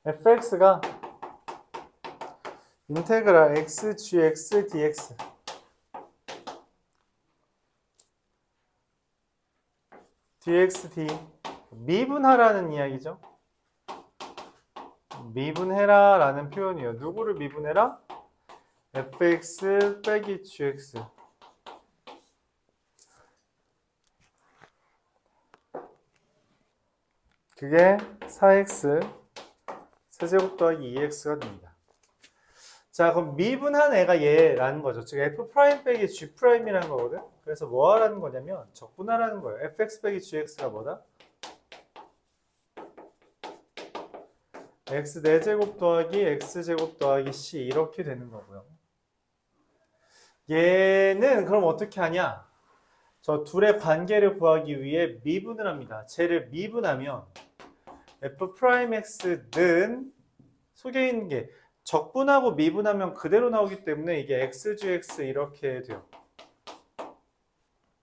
fx가 인테그랄 x, gx, dx dx, d 미분하라는 이야기죠. 미분해라 라는 표현이에요. 누구를 미분해라? fx 빼기 gx. 그게 4x 세제곱 더하기 2x가 됩니다. 자, 그럼 미분한 애가 얘라는 거죠. 즉 f' 빼기 g'이라는 거거든. 그래서 뭐 하라는 거냐면 적분하라는 거예요. fx 빼기 gx가 뭐다? x 4제곱 더하기 x제곱 더하기 c 이렇게 되는 거고요. 얘는 그럼 어떻게 하냐? 저 둘의 관계를 구하기 위해 미분을 합니다. 쟤를 미분하면 f'x는 속에 있는 게 적분하고 미분하면 그대로 나오기 때문에 이게 xgx 이렇게 돼요.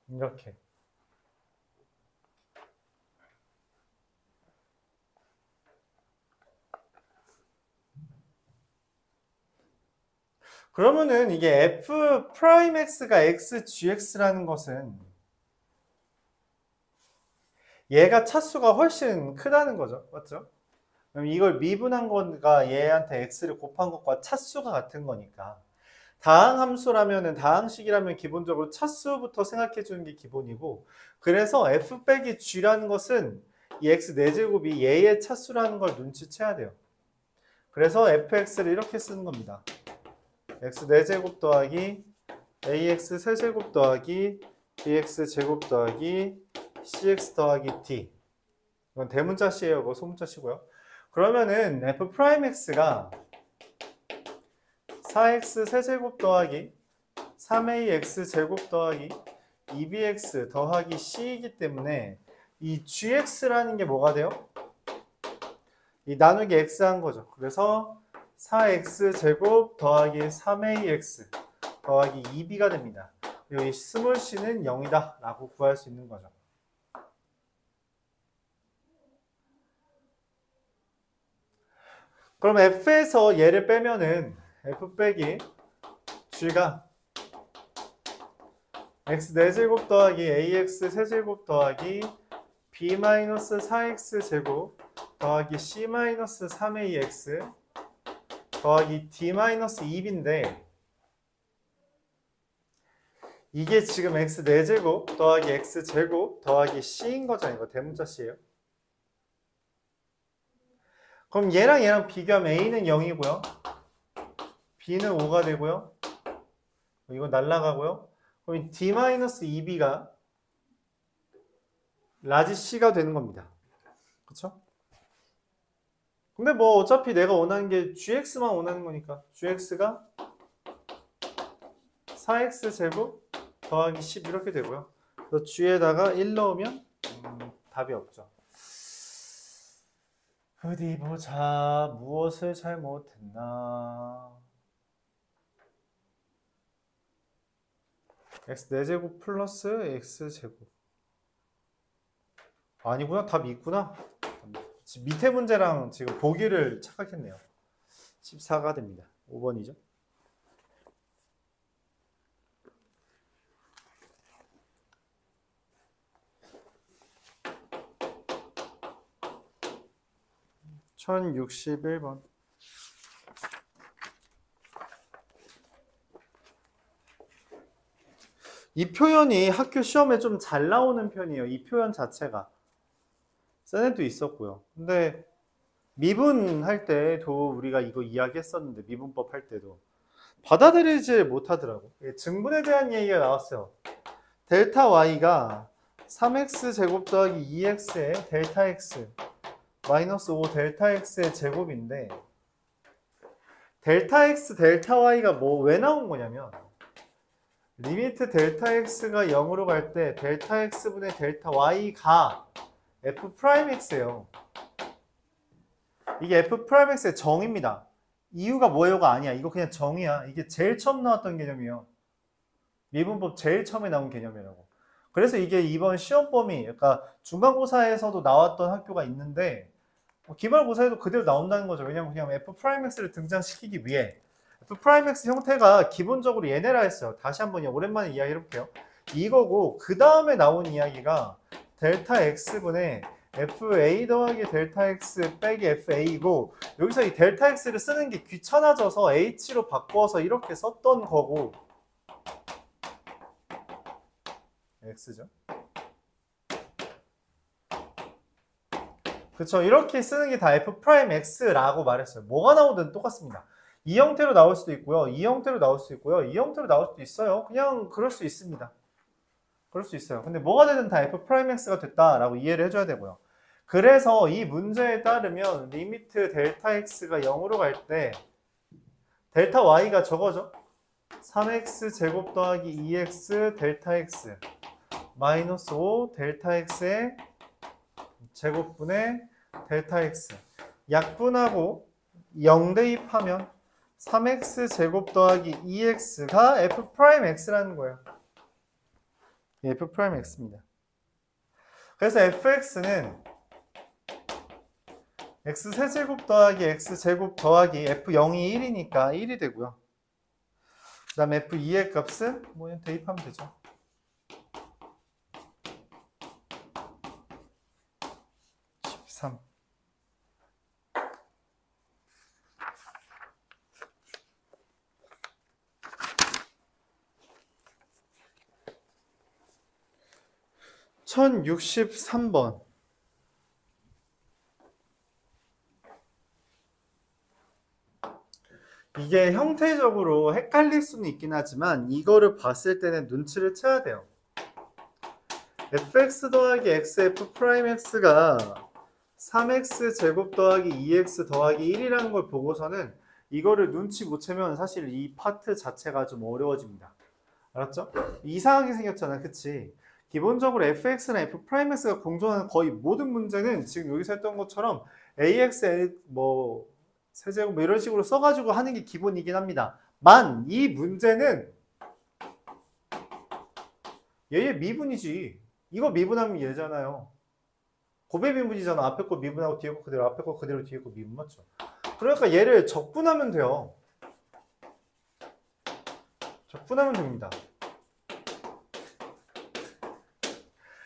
이렇게. 그러면은 이게 f'x가 xgx라는 것은 얘가 차수가 훨씬 크다는 거죠. 맞죠? 그럼 이걸 미분한 거가 얘한테 x를 곱한 것과 차수가 같은 거니까 다항함수라면은 다항식이라면 기본적으로 차수부터 생각해 주는 게 기본이고 그래서 f 빼기 g라는 것은 이 x 4제곱이 얘의 차수라는 걸 눈치채야 돼요. 그래서 fx를 이렇게 쓰는 겁니다. x 4제곱 더하기 ax 세제곱 더하기 bx 제곱 더하기 cx 더하기 d. 이건 대문자씨예요. 이거 소문자씨고요. 그러면은 f'x가 4x 세제곱 더하기 3ax 제곱 더하기 2bx 더하기 c이기 때문에 이 gx라는 게 뭐가 돼요? 이 나누기 x 한 거죠. 그래서 4x 제곱 더하기 3ax 더하기 2b가 됩니다. 그리고 이 스몰 c는 0이다 라고 구할 수 있는 거죠. 그럼 f에서 얘를 빼면은 f 빼기 g가 x 4제곱 더하기 ax 세제곱 더하기 b-4x 제곱 더하기 c-3ax 더하기 d-2b인데 이게 지금 x 4제곱 더하기 x 제곱 더하기 c인 거잖아요. 이거 대문자 c예요. 그럼 얘랑 비교하면 a는 0이고요. b는 5가 되고요. 이거 날라가고요. 그럼 d-2b가 라지 c가 되는 겁니다. 그쵸? 근데 뭐 어차피 내가 원하는 게 gx만 원하는 거니까 gx가 4x 제곱 더하기 10 이렇게 되고요. 그래서 g에다가 1 넣으면 답이 없죠. 어디 보자. 무엇을 잘못했나. x 4제곱 플러스 x제곱. 아니구나. 답이 있구나. 밑에 문제랑 지금 보기를 착각했네요. 14가 됩니다. 5번이죠. (1061번) 이 표현이 학교 시험에 좀 잘 나오는 편이에요. 이 표현 자체가. 센 애도 있었고요. 근데 미분할 때도 우리가 이거 이야기했었는데 미분법 할 때도 받아들이지 못하더라고. 증분에 대한 얘기가 나왔어요. 델타 y가 3x 제곱 더하기 2x의 델타 x 마이너스 5 델타 x의 제곱인데 델타 x 델타 y가 뭐 왜 나온 거냐면 리미트 델타 x가 0으로 갈 때 델타 x분의 델타 y가 f'x예요. 이게 f'x의 정의입니다. 이유가 뭐예요가 아니야. 이거 그냥 정의야. 이게 제일 처음 나왔던 개념이에요. 미분법 제일 처음에 나온 개념이라고. 그래서 이게 이번 시험 범위, 그러니까 중간고사에서도 나왔던 학교가 있는데 기말고사에도 그대로 나온다는 거죠. 왜냐면 그냥 F'X를 등장시키기 위해 F'X 형태가 기본적으로 얘네라 했어요. 다시 한번 오랜만에 이야기 해볼게요. 이거고 그 다음에 나온 이야기가 델타 X분의 FA 더하기 델타 X 빼기 FA이고 여기서 이 델타 X를 쓰는 게 귀찮아져서 H로 바꿔서 이렇게 썼던 거고 X죠. 그쵸. 이렇게 쓰는 게 다 F'X라고 말했어요. 뭐가 나오든 똑같습니다. 이 형태로 나올 수도 있고요. 이 형태로 나올 수도 있고요. 이 형태로 나올 수도 있어요. 그냥 그럴 수 있습니다. 그럴 수 있어요. 근데 뭐가 되든 다 F'X가 됐다라고 이해를 해줘야 되고요. 그래서 이 문제에 따르면 리미트 델타 X가 0으로 갈 때 델타 Y가 저거죠. 3X 제곱 더하기 2X 델타 X 마이너스 5 델타 X의 제곱분의 델타 X 약분하고 0 대입하면 3X 제곱 더하기 2X가 F'X라는 거예요. F'X입니다. 그래서 Fx는 X 세제곱 더하기 X 제곱 더하기 F0이 1이니까 1이 되고요. 그 다음에 F2의 값은 뭐 대입하면 되죠. (1063번) 이게 형태적으로 헷갈릴 수는 있긴 하지만 이거를 봤을 때는 눈치를 채야 돼요. fx 더하기 xf'x가 3x 제곱 더하기 2x 더하기 1이라는 걸 보고서는 이거를 눈치 못 채면 사실 이 파트 자체가 좀 어려워집니다. 알았죠? 이상하게 생겼잖아, 그치? 기본적으로 fx나 f'x가 공존하는 거의 모든 문제는 지금 여기서 했던 것처럼 ax 뭐 세제곱 뭐 이런 식으로 써가지고 하는 게 기본이긴 합니다. 만 이 문제는 얘의 미분이지. 이거 미분하면 얘잖아요. 곱의 미분이잖아. 앞에 거 미분하고 뒤에 거 그대로, 앞에 거 그대로, 뒤에 거 미분 맞죠? 그러니까 얘를 적분하면 돼요. 적분하면 됩니다.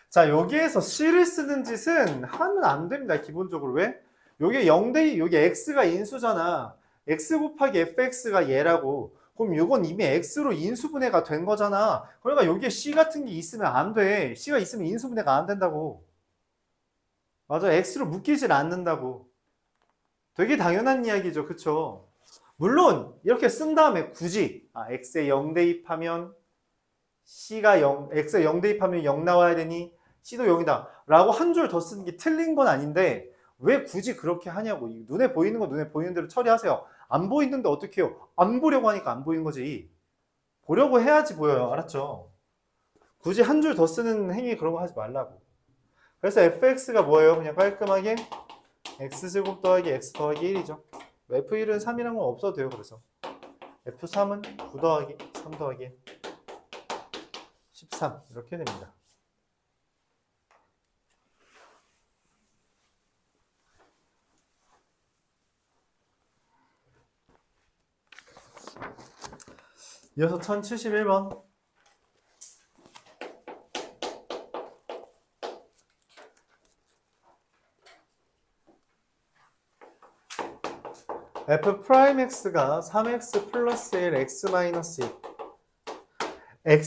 자, 여기에서 C를 쓰는 짓은 하면 안 됩니다. 기본적으로. 왜? 요게 0대2, 요게 X가 인수잖아. X 곱하기 FX가 얘라고. 그럼 요건 이미 X로 인수분해가 된 거잖아. 그러니까 여기에 C 같은 게 있으면 안 돼. C가 있으면 인수분해가 안 된다고. 맞아. X로 묶이질 않는다고. 되게 당연한 이야기죠. 그쵸? 물론 이렇게 쓴 다음에 굳이 X에 0 대입하면 C가 0, X에 0 대입하면 0 나와야 되니 C도 0이다 라고 한 줄 더 쓰는 게 틀린 건 아닌데 왜 굳이 그렇게 하냐고. 눈에 보이는 거 눈에 보이는 대로 처리하세요. 안 보이는데 어떻게 해요? 안 보려고 하니까 안 보이는 거지. 보려고 해야지 보여요. 알았죠? 굳이 한 줄 더 쓰는 행위 그런 거 하지 말라고. 그래서 fx가 뭐예요? 그냥 깔끔하게 x제곱 더하기 x 더하기 1이죠. f1은 3이란 건 없어도 돼요. 그래서 f3은 9 더하기 3 더하기 13 이렇게 됩니다. 이어서 1071번. F'X가 3X 플러스 1, X 마이너스 1.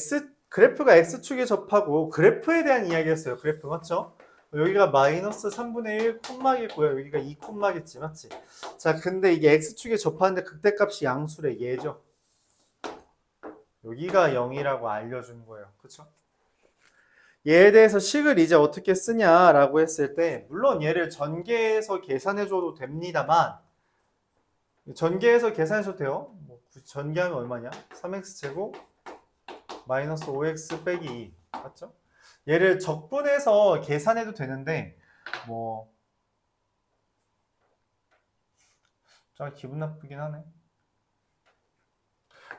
그래프가 X축에 접하고 그래프에 대한 이야기였어요. 그래프 맞죠? 여기가 마이너스 3분의 1 콤마겠고요. 여기가 2 콤마겠지, 맞지? 자, 근데 이게 X축에 접하는데 극대값이 양수래, 얘죠. 여기가 0이라고 알려준 거예요. 그쵸? 얘에 대해서 식을 이제 어떻게 쓰냐라고 했을 때 물론 얘를 전개해서 계산해줘도 됩니다만 전개해서 계산해줘도 돼요. 뭐 전개하면 얼마냐? 3x제곱 마이너스 5x 빼기 2 맞죠? 얘를 적분해서 계산해도 되는데 뭐 좀 기분 나쁘긴 하네.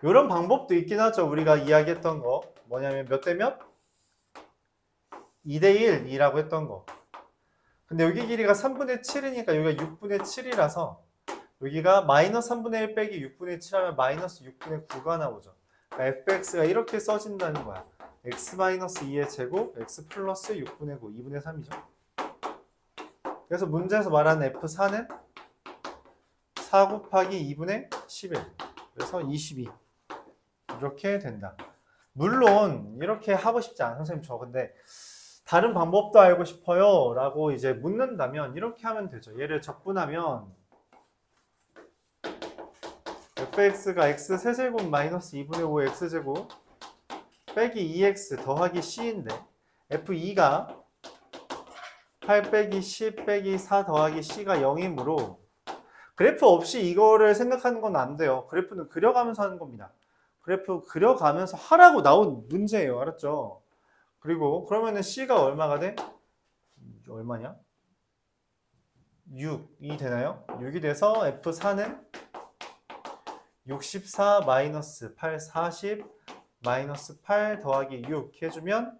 이런 방법도 있긴 하죠. 우리가 이야기했던 거 뭐냐면 몇 대 몇? 2대 1이라고 했던 거. 근데 여기 길이가 3분의 7이니까 여기가 6분의 7이라서 여기가 마이너스 3분의 1 빼기 6분의 7 하면 마이너스 6분의 9가 나오죠. 그러니까 fx가 이렇게 써진다는 거야. x-2의 제곱, x 플러스 6분의 9, 2분의 3이죠. 그래서 문제에서 말하는 f4는 4 곱하기 2분의 11. 그래서 22. 이렇게 된다. 물론 이렇게 하고 싶지 않아. 선생님 저 근데 다른 방법도 알고 싶어요 라고 이제 묻는다면 이렇게 하면 되죠. 얘를 적분하면 fx가 x 세제곱 마이너스 2분의 5 x제곱 빼기 2x 더하기 c인데 f2가 8 빼기 10 빼기 4 더하기 c가 0이므로 그래프 없이 이거를 생각하는 건 안 돼요. 그래프는 그려가면서 하는 겁니다. 그래프 그려가면서 하라고 나온 문제예요. 알았죠? 그리고 그러면은 c가 얼마가 돼? 얼마냐? 6이 되나요? 6이 돼서 f4는 64 마이너스 8 40 마이너스 8 더하기 6 해주면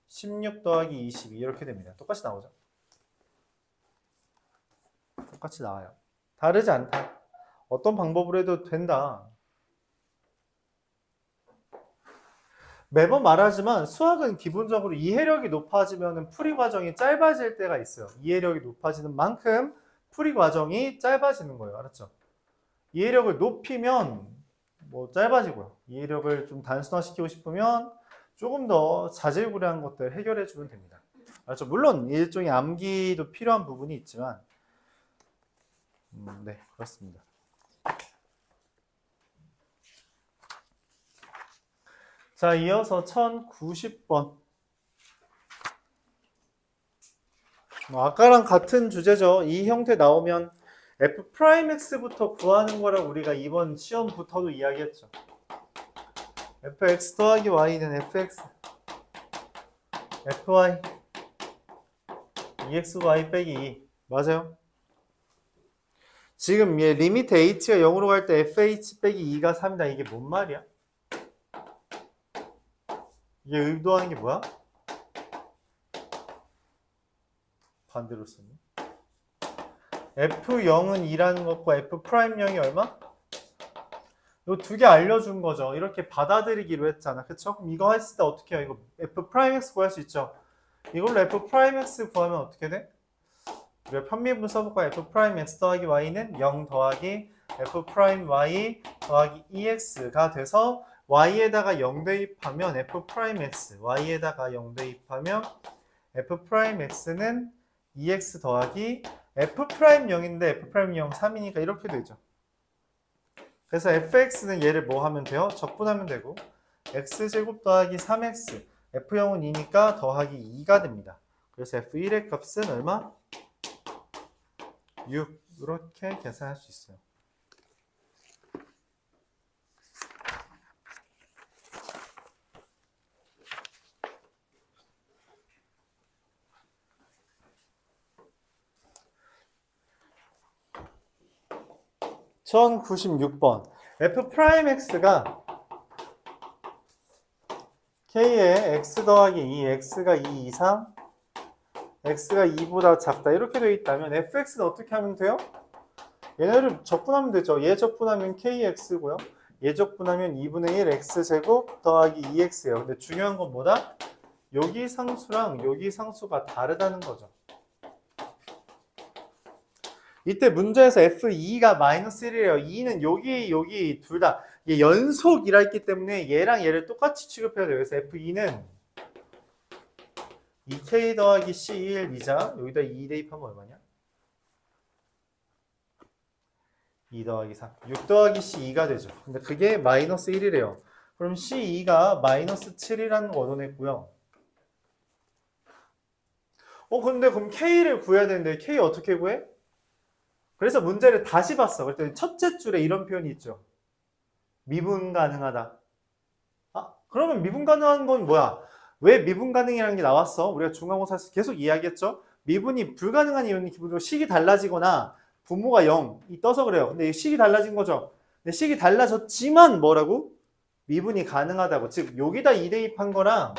16 더하기 22 이렇게 됩니다. 똑같이 나오죠? 똑같이 나와요. 다르지 않다. 어떤 방법으로 해도 된다. 매번 말하지만 수학은 기본적으로 이해력이 높아지면 풀이 과정이 짧아질 때가 있어요. 이해력이 높아지는 만큼 풀이 과정이 짧아지는 거예요. 알았죠? 이해력을 높이면 뭐 짧아지고요. 이해력을 좀 단순화시키고 싶으면 조금 더 자질구레한 것들 해결해 주면 됩니다. 알았죠? 물론 일종의 암기도 필요한 부분이 있지만 네, 그렇습니다. 자, 이어서 1090번. 아까랑 같은 주제죠. 이 형태 나오면 f'x부터 구하는 거라고 우리가 이번 시험부터도 이야기했죠. fx 더하기 y는 fx, fy, 2xy 빼기 2. 맞아요? 지금 얘 리미트 h가 0으로 갈 때 fh 빼기 2가 3이다. 이게 뭔 말이야? 이게 의도하는 게 뭐야? 반대로 쓰네. f0은 2라는 것과 f'0이 얼마? 이 두 개 알려준 거죠. 이렇게 받아들이기로 했잖아. 그쵸? 그럼 이거 했을 때 어떻게 해요? 이거 f'x 구할 수 있죠? 이걸로 f'x 구하면 어떻게 돼? 우리가 편미분 써볼까? f'x 더하기 y는 0 더하기 f'y 더하기 2x가 돼서 y에다가 0 대입하면 f'x, y에다가 0 대입하면 f'x는 2x 더하기 f'0인데 f'0 3이니까 이렇게 되죠. 그래서 fx는 얘를 뭐 하면 돼요? 적분하면 되고 x제곱 더하기 3x, f0은 2니까 더하기 2가 됩니다. 그래서 f1의 값은 얼마? 6. 이렇게 계산할 수 있어요. (1096번) f'x가 k의 x 더하기 2, x가 2 이상, x가 2보다 작다 이렇게 되어 있다면 fx는 어떻게 하면 돼요? 얘네를 적분하면 되죠. 얘 적분하면 kx고요. 얘 적분하면 2분의 1 x제곱 더하기 2x예요. 근데 중요한 건 뭐다? 여기 상수랑 여기 상수가 다르다는 거죠. 이때 문제에서 f2가 마이너스 1이래요. 2는 여기 둘 다 연속이라 했기 때문에 얘랑 얘를 똑같이 취급해야 돼요. 그래서 f2는 2k 더하기 c1 이자 여기다 2 대입하면 얼마냐? 2 더하기 3 6 더하기 c2가 되죠. 근데 그게 마이너스 1이래요. 그럼 c2가 마이너스 7이라는 거 얻어냈고요. 근데 그럼 k를 구해야 되는데 k 어떻게 구해? 그래서 문제를 다시 봤어. 그랬더니 첫째 줄에 이런 표현이 있죠. 미분 가능하다. 그러면 미분 가능한 건 뭐야? 왜 미분 가능이라는 게 나왔어? 우리가 중간고사에서 계속 이야기했죠. 미분이 불가능한 이유는 기본적으로 식이 달라지거나 분모가 0이 떠서 그래요. 근데 식이 달라진 거죠. 근데 식이 달라졌지만 뭐라고? 미분이 가능하다고. 즉 여기다 2 대입한 거랑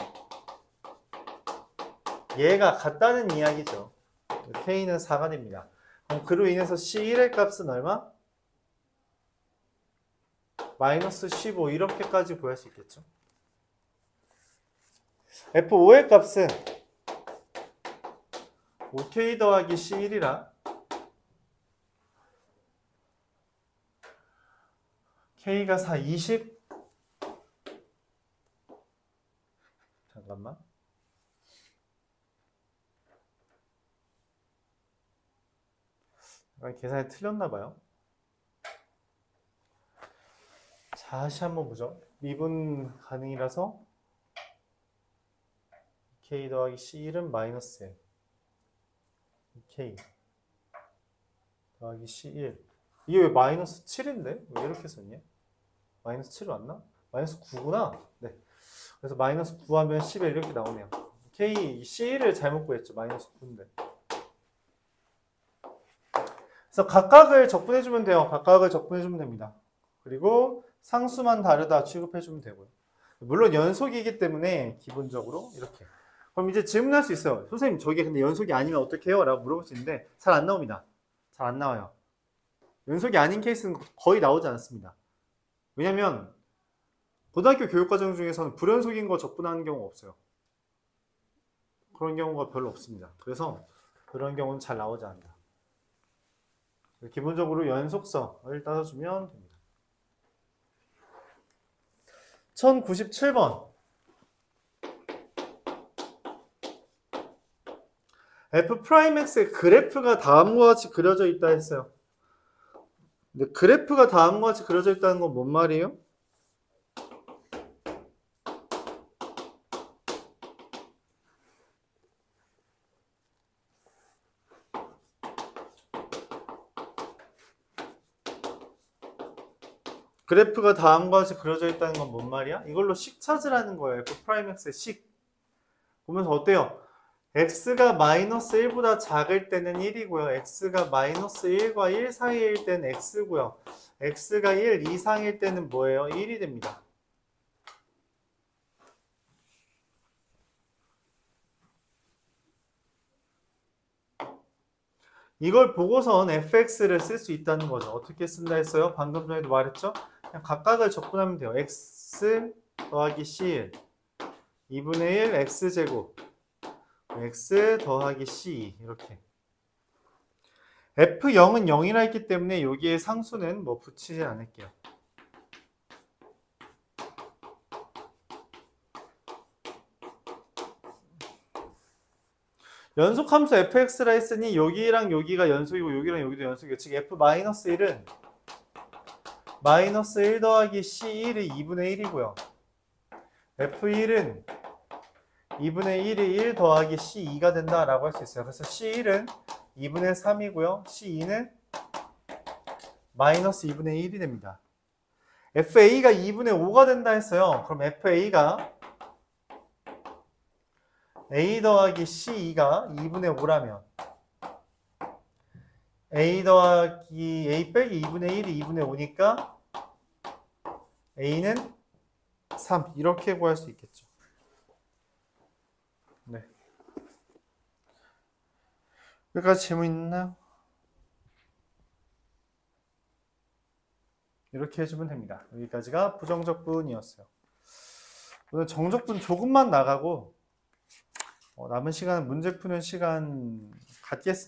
얘가 같다는 이야기죠. K는 4가 됩니다. 그럼 그로 인해서 C1의 값은 얼마? 마이너스 15 이렇게까지 구할 수 있겠죠. F5의 값은 5K 더하기 C1이라 K가 4, 20 잠깐만 계산이 틀렸나봐요. 다시 한번 보죠. 미분 가능이라서 K 더하기 C1은 마이너스 1 K 더하기 C1 이게 왜 마이너스 7인데? 왜 이렇게 썼냐? 마이너스 7 맞나? 마이너스 9구나? 네. 그래서 마이너스 9하면 11 이렇게 나오네요. K, C1을 잘못 구했죠. 마이너스 9인데. 그래서 각각을 적분해주면 돼요. 각각을 적분해주면 됩니다. 그리고 상수만 다르다 취급해주면 되고요. 물론 연속이기 때문에 기본적으로 이렇게. 그럼 이제 질문할 수 있어요. 선생님 저게 근데 연속이 아니면 어떻게 해요? 라고 물어볼 수 있는데 잘 안 나옵니다. 잘 안 나와요. 연속이 아닌 케이스는 거의 나오지 않습니다. 왜냐면 고등학교 교육과정 중에서는 불연속인 거 적분하는 경우가 없어요. 그런 경우가 별로 없습니다. 그래서 그런 경우는 잘 나오지 않는다. 기본적으로 연속성을 따져주면 됩니다. 1097번 F'X의 그래프가 다음과 같이 그려져 있다 했어요. 근데 그래프가 다음과 같이 그려져 있다는 건 뭔 말이에요? 그래프가 다음과 같이 그려져 있다는 건 뭔 말이야? 이걸로 식 찾으라는 거예요. F'X의 식. 보면서 어때요? x가 마이너스 1보다 작을 때는 1이고요. x가 마이너스 1과 1 사이일 때는 x고요. x가 1 이상일 때는 뭐예요? 1이 됩니다. 이걸 보고선 fx를 쓸 수 있다는 거죠. 어떻게 쓴다 했어요? 방금 전에도 말했죠? 그냥 각각을 적분하면 돼요. x 더하기 c1 2분의 1 x제곱 x 더하기 c 이렇게. f0은 0이라 했기 때문에 여기에 상수는 뭐 붙이지 않을게요. 연속함수 fx라 했으니 여기랑 여기가 연속이고 여기랑 여기도 연속이에요. 즉 f-1은 마이너스 1 더하기 c1이 2분의 1이고요. f1은 2분의 1이 1 더하기 c2가 된다라고 할 수 있어요. 그래서 c1은 2분의 3이고요. c2는 마이너스 2분의 1이 됩니다. fa가 2분의 5가 된다 했어요. 그럼 fa가 a 더하기 c2가 2분의 5라면 a 더하기 a 빼기 2분의 1이 2분의 5니까 a는 3 이렇게 구할 수 있겠죠. 네. 여기까지 질문 있나요? 이렇게 해주면 됩니다. 여기까지가 부정적분이었어요. 오늘 정적분 조금만 나가고 남은 시간은 문제 푸는 시간 갖겠습니다.